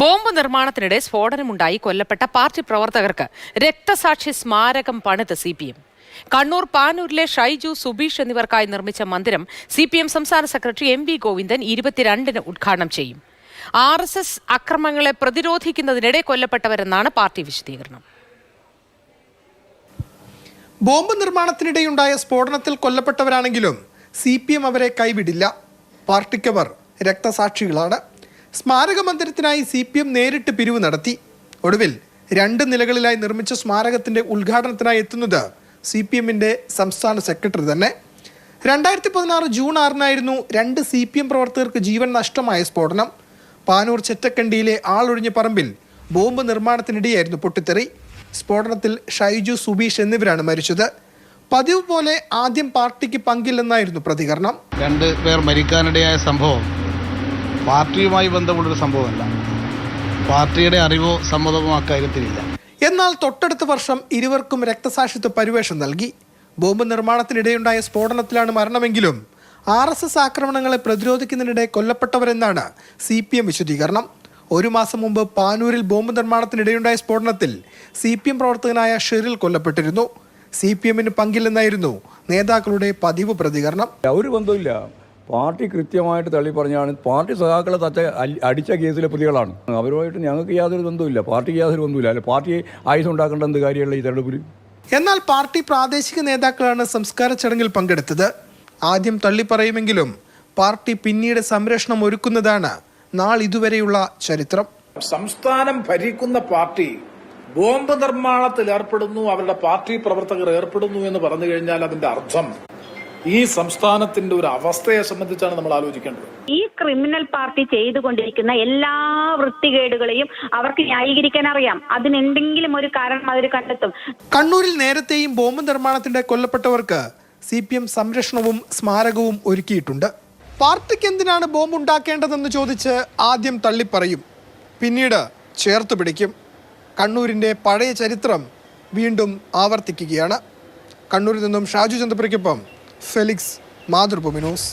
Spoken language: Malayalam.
ബോംബ് നിർമ്മാണത്തിനിടെ സ്ഫോടനമുണ്ടായി കൊല്ലപ്പെട്ട പാർട്ടി പ്രവർത്തകർക്ക് രക്തസാക്ഷി സ്മാരകം പണിത് CPM. കണ്ണൂർ പാനൂരിലെ ഷൈജു, സുബീഷ് എന്നിവർക്കായി നിർമ്മിച്ച മന്ദിരം CPM സംസ്ഥാന സെക്രട്ടറി MV ഗോവിന്ദൻ 22-ന് ഉദ്ഘാടനം ചെയ്യും. RSS അക്രമങ്ങളെ പ്രതിരോധിക്കുന്നതിനിടെ കൊല്ലപ്പെട്ടവരെന്നാണ് പാർട്ടി വിശദീകരണം. ബോംബ് നിർമ്മാണത്തിനിടെയുണ്ടായ സ്ഫോടനത്തിൽ കൊല്ലപ്പെട്ടവരാണെങ്കിലും CPM അവരെ കൈവിടില്ല. പാർട്ടിക്കവർ രക്തസാക്ഷികളാണ്. സ്മാരക മന്ദിരത്തിനായി CPM നേരിട്ട് പിരിവ് നടത്തി. ഒടുവിൽ 2 നിലകളിലായി നിർമ്മിച്ച സ്മാരകത്തിന്റെ ഉദ്ഘാടനത്തിനായി എത്തുന്നത് CPMന്റെ സംസ്ഥാന സെക്രട്ടറി തന്നെ. 2016 ജൂൺ 6-നായിരുന്നു 2 CPM പ്രവർത്തകർക്ക് ജീവൻ നഷ്ടമായ സ്ഫോടനം. പാനൂർ ചെറ്റക്കണ്ടിയിലെ ആളൊഴിഞ്ഞ പറമ്പിൽ ബോംബ് നിർമ്മാണത്തിനിടെയായിരുന്നു പൊട്ടിത്തെറി. സ്ഫോടനത്തിൽ ഷൈജു, സുബീഷ് എന്നിവരാണ് മരിച്ചത്. പതിവ് പോലെ ആദ്യം പാർട്ടിക്ക് പങ്കില്ലെന്നായിരുന്നു പ്രതികരണം. 2 പേർ മരിക്കാനിടയായ സംഭവം പാർട്ടിയുമായി ബന്ധമുള്ളൊരു സംഭവമല്ല. പാർട്ടിയുടെ അറിവോ സമ്മതമോ അക്കാര്യത്തിലില്ല. എന്നാൽ തൊട്ടടുത്ത വർഷം ഇരുവർക്കും രക്തസാക്ഷിത്വ പരിവേഷം നൽകി. ബോംബ് നിർമ്മാണത്തിനിടെയുണ്ടായ സ്ഫോടനത്തിലാണ് മരണമെങ്കിലും RSS ആക്രമണങ്ങളെ പ്രതിരോധിക്കുന്നതിനിടെ കൊല്ലപ്പെട്ടവരെന്നാണ് CPM വിശദീകരണം. 1 മാസം മുമ്പ് പാനൂരിൽ ബോംബ് നിർമ്മാണത്തിനിടെയുണ്ടായ സ്ഫോടനത്തിൽ CPM പ്രവർത്തകനായ ഷെറിൽ കൊല്ലപ്പെട്ടിരുന്നു. CPMന് പങ്കില്ലെന്നായിരുന്നു നേതാക്കളുടെ പതിവ് പ്രതികരണം. ഒരു ബന്ധമില്ല. പാർട്ടി കൃത്യമായിട്ട് തള്ളി പറഞ്ഞാണ്. പാർട്ടി സഖാക്കളെ അടിച്ച കേസിലെ പ്രതികളാണ്. അവരുമായിട്ട് ഞങ്ങൾക്ക് യാതൊരു ബന്ധമില്ല. പാർട്ടിക്ക് യാതൊരു ബന്ധമില്ല. അല്ലെ പാർട്ടി ആയുധം ഉണ്ടാക്കേണ്ട എന്ത് കാര്യമുള്ള ഈ തെരഞ്ഞെടുപ്പിൽ. എന്നാൽ പാർട്ടി പ്രാദേശിക നേതാക്കളാണ് സംസ്കാര ചടങ്ങിൽ പങ്കെടുത്തത്. ആദ്യം തള്ളിപ്പറയുമെങ്കിലും പാർട്ടി പിന്നീട് സംരക്ഷണം ഒരുക്കുന്നതാണ് നാളിതുവരെയുള്ള ചരിത്രം. സംസ്ഥാനം ഭരിക്കുന്ന പാർട്ടി ബോംബ് നിർമ്മാണത്തിൽ ഏർപ്പെടുന്നു, അവരുടെ പാർട്ടി പ്രവർത്തകർ ഏർപ്പെടുന്നു എന്ന് പറഞ്ഞു കഴിഞ്ഞാൽ അതിന്റെ അർത്ഥം ഈ സംസ്ഥാനത്തിന്റെ ഒരു അവസ്ഥയെ സംബന്ധിച്ചാണ് നമ്മൾ ആലോചിക്കേണ്ടത്. ഈ ക്രിമിനൽ പാർട്ടി ചെയ്തുകൊണ്ടിരിക്കുന്ന എല്ലാ വൃത്തികേടുകളെയും അവർക്ക് ന്യായീകരിക്കാൻ അറിയാം. അതിനെന്തെങ്കിലും ഒരു കാരണം അവർ കണ്ടെത്തും. കണ്ണൂരിൽ നേരത്തെയും ബോംബ് നിർമ്മാണത്തിന്റെ കൊല്ലപ്പെട്ടവർക്ക് CPM സംരക്ഷണവും സ്മാരകവും ഒരുക്കിയിട്ടുണ്ട്. പാർട്ടിക്ക് എന്തിനാണ് ബോംബ് ഉണ്ടാക്കേണ്ടതെന്ന് ചോദിച്ച് ആദ്യം തള്ളിപ്പറയും, പിന്നീട് ചേർത്ത് പിടിക്കും. കണ്ണൂരിന്റെ പഴയ ചരിത്രം വീണ്ടും ആവർത്തിക്കുകയാണ്. കണ്ണൂരിൽ നിന്നും ഷാജു ചന്ദ്രപുരയ്ക്കൊപ്പം ഫെലിക്സ്, മാതൃഭൂമി ന്യൂസ്.